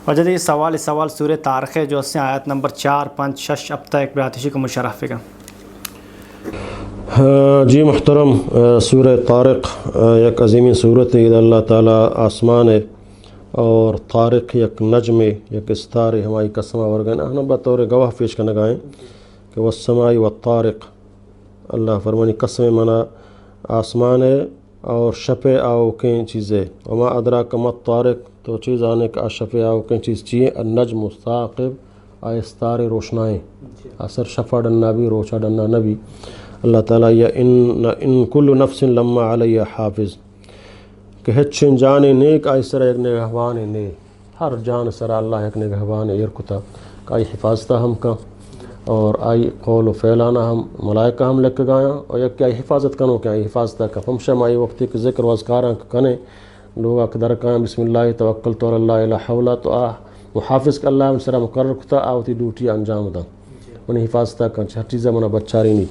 اور جدید سوال سورہ طارق ہے جو اس سے آیت نمبر 4 5 6 اب تک براتشی کو مشرف ہے. جی محترم، سورہ طارق یک عظیمی صورت ہے. اللہ تعالیٰ آسمان ہے اور طارق یک نجم یک ستارے ہماری قسمہ ورگنا ہم بطور گواہ پیش کرنا گائیں کہ والسماء والطارق. اللہ فرمانی قسم منا آسمان ہے اور شپے آؤ کہیں چیزیں. وما ادراک ما الطارق، تو چیز آنے کا شپے آؤ کہیں چیز چیئے. النجم ثاقب، آئے ستارے روشنائیں، اثر شفا ڈننا بھی روشا ڈننا نبی. اللہ تعالیٰ یا ان کل نفس لما علیہ حافظ، کہ ہچن جانے نیک آئی سر ایک نگہبان نے، ہر جان سر اللہ ایک نگہبان ایرکتا کہ آئی حفاظتہ ہم کا اور آئی قول و فعلانا ہم ملائکہ ہم لکھ گایا اور یک کہ آئی حفاظت کنو کہ آئی حفاظتہ کا فمشم آئی وقتی کہ ذکر وازکاراں کنے لوگا قدر کاں بسم اللہ توکلت علی اللہ لا حول. تو محافظ کا اللہ سرا مقرر کتا آوتی ڈیوٹی انجام دا انہیں حفاظتہ کا ہر چیزیں منا بچاری نہیں.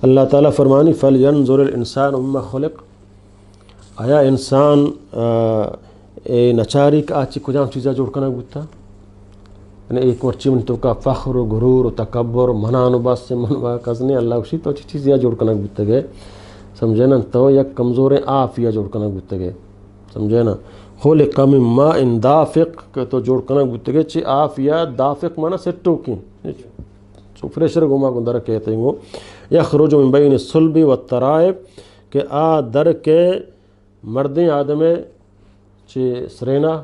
اللہ تعالیٰ فرمانی فَلْيَنْظُرِ الْإِنسَانُ مِمَّا خُلِقَ، آیا انسان نچاری کا آچی کجام چیزیں جوڑ کرنا بودتا. یعنی ایک ورچی من تو کا فخر و غرور و تکبر منان و باس سے منوا کزنے اللہ اسی تو اچھی چیزیں جوڑ کرنا بودتا گئے. سمجھے نا، تو یک کمزور آفیہ جوڑ کرنا بودتا گئے. سمجھے نا، خُلِقَ مِن مَاءٍ دَافِقٍ، کہ تو جوڑ کرنا بودتا گئے چی آفیہ دافق مانا سٹو کی سو فریشر گوما کو در کہتے ہیں گو. یخرج من بین الصلب والترائب، کہ در کے مردیں آدمے چی سرینا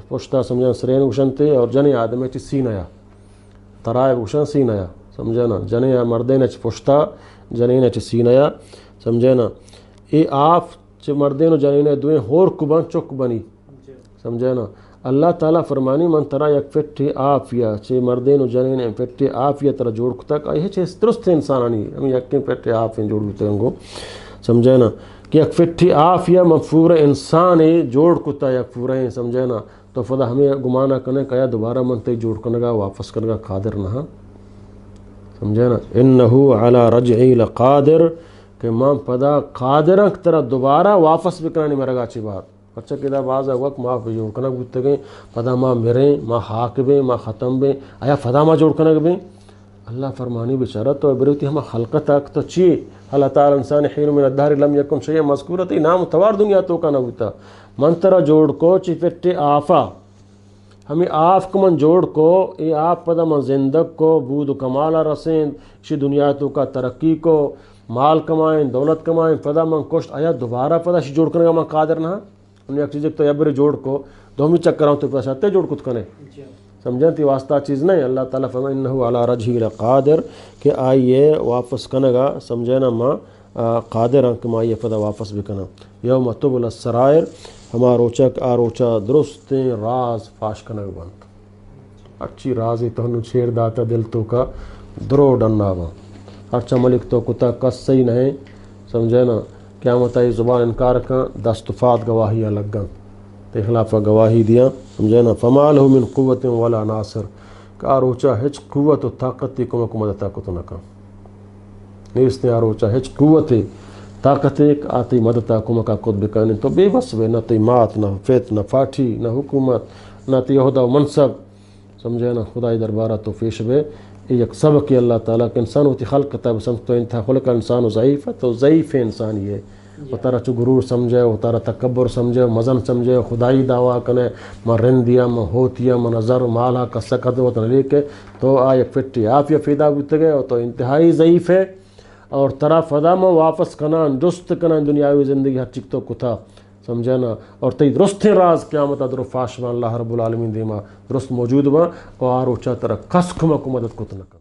پشتا سمجھا سرین گوشنتے اور جنی آدمے چی سینیا ترائب گوشن سینیا. سمجھا نا، جنی مردیں چی پشتا جنین چی سینیا. سمجھے نا، ای آف چی مردین و جنین دوئیں ہور کبان چک بنی. سمجھے نا، اللہ تعالیٰ فرمانی من ترا یک فٹی آفیہ چی مردین و جنین فٹی آفیہ ترا جوڑ کتا کہ یہ چیز درست انسانانی ہم یقین فٹی آفیہ جوڑ کتا گو. سمجھے نا کہ یک فٹی آفیہ مفور انسانی جوڑ کتا یک پورے. سمجھے نا، تو فدا ہمیں گمانا کرنے کہ دوبارہ من تی جوڑ کرنے گا واپس کرنے گا قادر نہ. سمجھے نا، انہو علی رجعی لقادر، کہ ماں پدا قادر ترا دوبارہ واپس بکرانی مرگا چی بات. اچھا کہ دا بعض وقت ماں جوڑ کرنا گتے گئے پدا ماں مریں ماں حاک بیں ماں ختم بیں آیا فدا ماں جوڑ کرنا بیں. اللہ فرمانی بیچارہ تو بروتی ہمیں خلقت آک تو چی اللہ تعالیٰ انسان حین من الدہر لم یکن شیئا مذکورتی نام توار دنیا تو کا نہ ہوتا. من ترہ جوڑ کو چی فٹی آفا ہمیں آف کو من جوڑ کو ای آپ پدا من زندگ کو بود و کمالا رسیں اسی دنیا تو کا ترقی کو مال کمائیں دولت کمائیں پدا من کشت آیا دوبارہ پدا اسی جوڑ کرنے گا من قادر نہ. انہیں ایک چیز ایک تو یبر جوڑ کو دومی چکر آؤں تو پیساتے جوڑ کت کنے. سمجھیں تی واسطہ چیز نہیں. اللہ تعالیٰ فرمائے انہو علی رجعی لقادر، کہ آئیے واپس کنے گا. سمجھے نا، ماں قادر ہیں کہ ماں آئیے فدا واپس بھی کنا. یوم تبل السرائر، ہما روچا آروچا درست راز فاش کنے گا بند. اچھی رازی تو ہنو چھیر داتا دل تو کا درو ڈننا با ہرچا ملک تو کتا کس صحیح نہیں. سمجھے نا، قیامت آئی زبان انکار کا دستفات گواہی لگ گا تے خلاف گواہی دیا. سمجھے نا، فما لہو من قوت ولا ناصر، کہ آروچا ہچ قوت و طاقت تی کمک مدد طاقت نہ کا نیست. آروچا ہچ قوت طاقت ایک آتی مدد کمک خود بکانی تو بے بس بے، نہ تی مات نہ فیت نہ فاٹھی نہ حکومت نہ تی عہدہ و منصب. سمجھے نا، خدای دربارہ تو پیش بے یک سبق کی اللہ تعالیٰ کہ انسان ہوتی خلق تب سمجھ تو انتہا خلق انسان و ضعیف ہے تو ضعیف انسان یہ وہ تارا چو غرور سمجھے وہ تارا تکبر سمجھے مزن سمجھے خدائی دعویٰ کنے میں رندیا میں ہوتیا میں نظر مالا کا سکت و تنلے کے تو آئے فٹی آفیہ فیدا بوتے گئے تو انتہائی ضعیف ہے. اور ترا فدا میں واپس کنان درست کنان دنیاوی زندگی ہر چک تو کتا. سمجھے نا، اور تی درست راز قیامت در فاش اللہ رب العالمین دیما درست موجود با اور اوچا ترا کس کھما کو مدد کو تنکا.